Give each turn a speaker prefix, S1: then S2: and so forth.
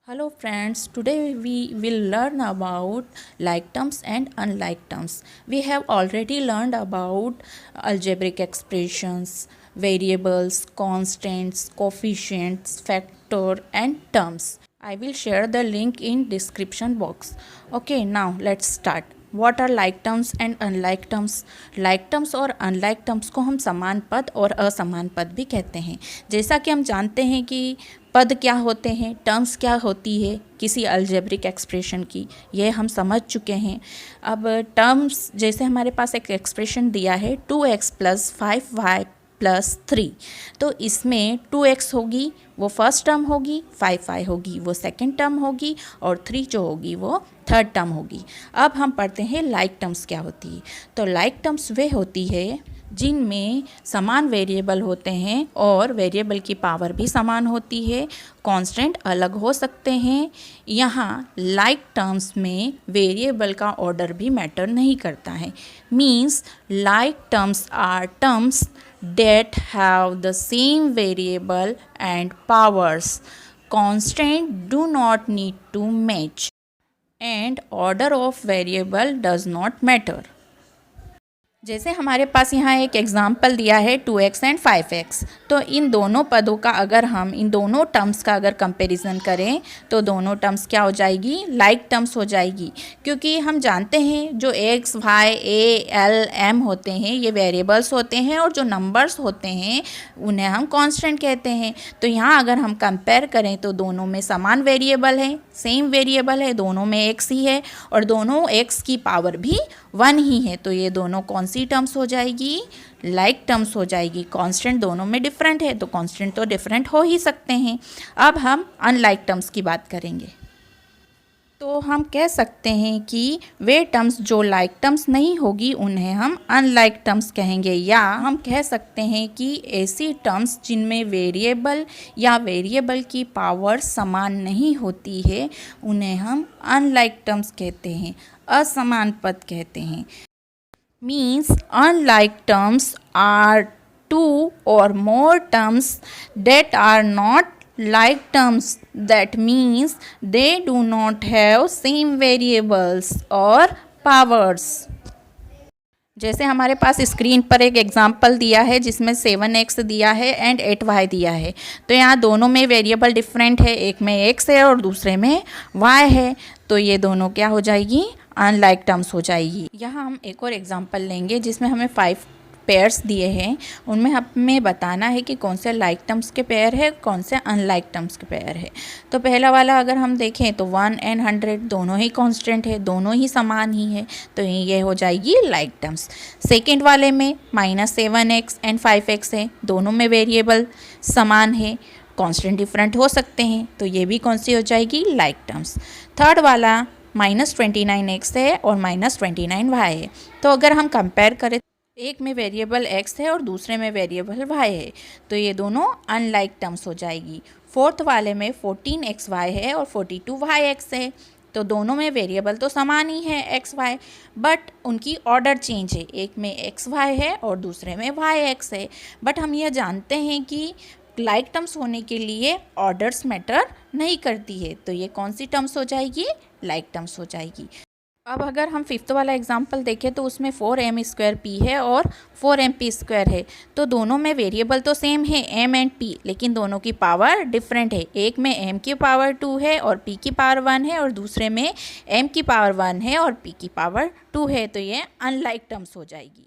S1: Hello friends, today we will learn about like terms and unlike terms. We have already learned about algebraic expressions, variables, constants, coefficients, factor and terms. I will share the link in description box. Okay, now let's start. What are like terms and unlike terms? like terms और unlike terms को हम समान पद और असमान पद भी कहते हैं। जैसा कि हम जानते हैं कि पद क्या होते हैं, टर्म्स क्या होती है किसी अलजेब्रिक एक्सप्रेशन की, ये हम समझ चुके हैं। अब टर्म्स, जैसे हमारे पास एक एक्सप्रेशन दिया है 2x + 5y + 3, तो इसमें 2x होगी वो फर्स्ट टर्म होगी, 5y होगी वो सेकंड टर्म होगी और 3 जो होगी वो थर्ड टर्म होगी। अब हम पढ़ते हैं लाइक टर्म्स क्या होती है। तो लाइक टर्म्स वे होती है जिनमें समान वेरिएबल होते हैं और वेरिएबल की पावर भी समान होती है, कांस्टेंट अलग हो सकते हैं। यहाँ लाइक टर्म्स में वेरिएबल का ऑर्डर भी मैटर नहीं करता है। Means like terms are terms that have the same variable and powers. Constant do not need to match and order of variable does not matter. जैसे हमारे पास यहाँ एक एग्ज़ाम्पल दिया है 2x एंड 5x, तो इन दोनों पदों का अगर हम इन दोनों टर्म्स का अगर कंपैरिजन करें तो दोनों टर्म्स क्या हो जाएगी, लाइक टर्म्स हो जाएगी। क्योंकि हम जानते हैं जो x, y, a, l, m होते हैं ये वेरिएबल्स होते हैं और जो नंबर्स होते हैं उन्हें हम कांस्टेंट कहते हैं। तो यहाँ अगर हम कंपेयर करें तो दोनों में समान वेरिएबल है, सेम वेरिएबल है, दोनों में x ही है और दोनों x की पावर भी 1 ही है। तो ये दोनों कौन सी टर्म्स हो जाएगी, लाइक टर्म्स हो जाएगी। कांस्टेंट दोनों में डिफरेंट है तो कांस्टेंट तो डिफरेंट हो ही सकते हैं। अब हम अनलाइक टर्म्स की बात करेंगे। तो हम कह सकते हैं कि वे टर्म्स जो लाइक टर्म्स नहीं होगी उन्हें हम अनलाइक टर्म्स कहेंगे, या हम कह सकते हैं कि ऐसी टर्म्स जिनमें वेरिएबल या वेरिएबल की पावर समान नहीं होती है उन्हें हम अनलाइक टर्म्स कहते हैं, असमान पद कहते हैं। Means unlike terms are two or more terms that are not like terms. That means they do not have same variables or powers. जैसे हमारे पास स्क्रीन पर एक एग्जाम्पल दिया है जिसमें 7x दिया है एंड 8y दिया है। तो यहाँ दोनों में वेरिएबल डिफरेंट है, एक में x है और दूसरे में y है। तो ये दोनों क्या हो जाएगी, अनलाइक टर्म्स हो जाएगी। यहाँ हम एक और एग्जांपल लेंगे जिसमें हमें 5 पेयर्स दिए हैं, उनमें हमें बताना है कि कौन से लाइक टर्म्स के पेयर है, कौन से अनलाइक टर्म्स के पेयर है। तो पहला वाला अगर हम देखें तो 1 एंड 100 दोनों ही कांस्टेंट है, दोनों ही समान ही है, तो ये हो जाएगी लाइक टर्म्स। सेकेंड वाले में -7x एंड 5x है, दोनों में वेरिएबल समान है, कांस्टेंट डिफरेंट हो सकते हैं, तो ये भी कौन सी हो जाएगी, लाइक टर्म्स। थर्ड वाला -29x है और -29y है। तो अगर हम कंपेयर करें, एक में वेरिएबल x है और दूसरे में वेरिएबल y है, तो ये दोनों अनलाइक टर्म्स हो जाएगी। फोर्थ वाले में 14xy है और 42yx है, तो दोनों में वेरिएबल तो समान ही है x y, बट उनकी ऑर्डर चेंज है, एक में x y है और दूसरे में y x है। बट हम यह जानते हैं कि लाइक टर्म्स होने के लिए ऑर्डर्स मैटर नहीं करती है, तो ये कौन सी टर्म्स हो जाएगी, लाइक टर्म्स हो जाएगी। अब अगर हम फिफ्थ वाला एग्जांपल देखें तो उसमें 4m² है और 4mp² है, तो दोनों में वेरिएबल तो सेम है m एंड p, लेकिन दोनों की पावर डिफरेंट है। एक में m की पावर 2 है और p की पावर 1 है और दूसरे में m की पावर 1 है और p की पावर 2 है, तो ये अनलाइक टर्म्स हो जाएगी।